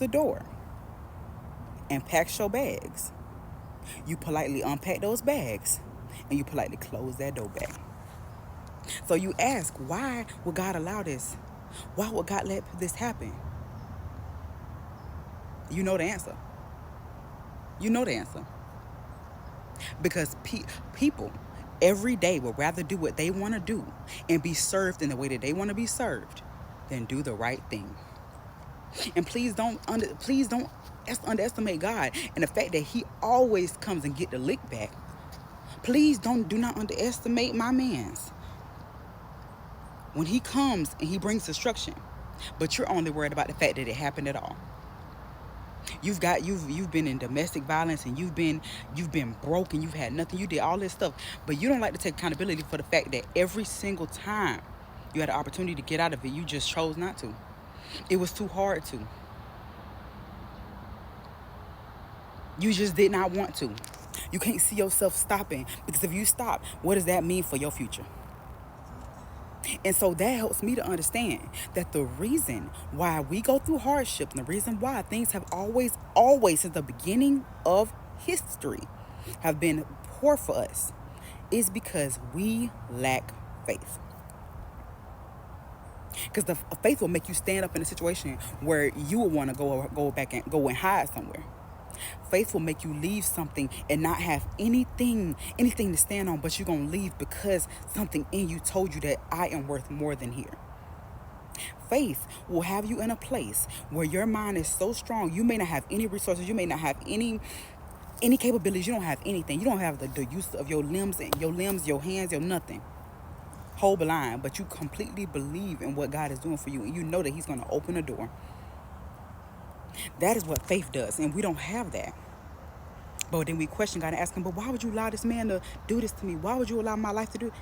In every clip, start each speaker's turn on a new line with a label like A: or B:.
A: the door and packs your bags. You politely unpack those bags and you politely close that door back. So you ask, why would God allow this? Why would God let this happen? You know the answer. You know the answer. Because people every day would rather do what they want to do and be served in the way that they want to be served than do the right thing. And please don't underestimate God and the fact that He always comes and get the lick back. Please do not underestimate my man's when he comes and he brings destruction, but you're only worried about the fact that it happened at all. You've been in domestic violence and you've been broke and you've had nothing. You did all this stuff, but you don't like to take accountability for the fact that every single time you had an opportunity to get out of it, you just chose not to. It was too hard to. You just did not want to. You can't see yourself stopping, because if you stop, what does that mean for your future? And so that helps me to understand that the reason why we go through hardships and the reason why things have always, since the beginning of history, have been poor for us is because we lack faith. Because the faith will make you stand up in a situation where you will want to go back and go and hide somewhere. Faith will make you leave something and not have anything to stand on, but you're going to leave because something in you told you that I am worth more than here. Faith will have you in a place where your mind is so strong, you may not have any resources, you may not have any capabilities, you don't have anything. You don't have the use of your limbs, your hands, your nothing. Whole blind, but you completely believe in what God is doing for you, and you know that He's going to open a door. That is what faith does, and we don't have that. But then we question God and ask Him, but why would you allow this man to do this to me? Why would you allow my life to do it?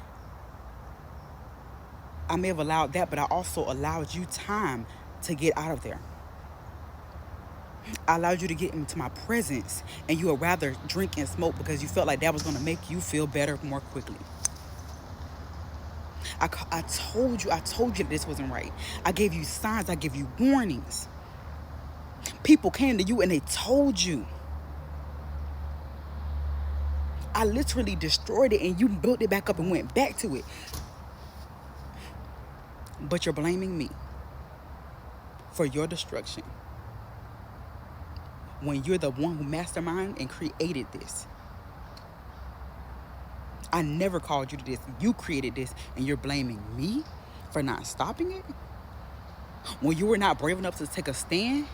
A: I may have allowed that, but I also allowed you time to get out of there. I allowed you to get into my presence, and you would rather drink and smoke because you felt like that was going to make you feel better more quickly. I told you that this wasn't right. I gave you signs. I gave you warnings. People came to you and they told you. I literally destroyed it and you built it back up and went back to it. But you're blaming me for your destruction when you're the one who masterminded and created this. I never called you to this. You created this, and you're blaming me for not stopping it? When you were not brave enough to take a stand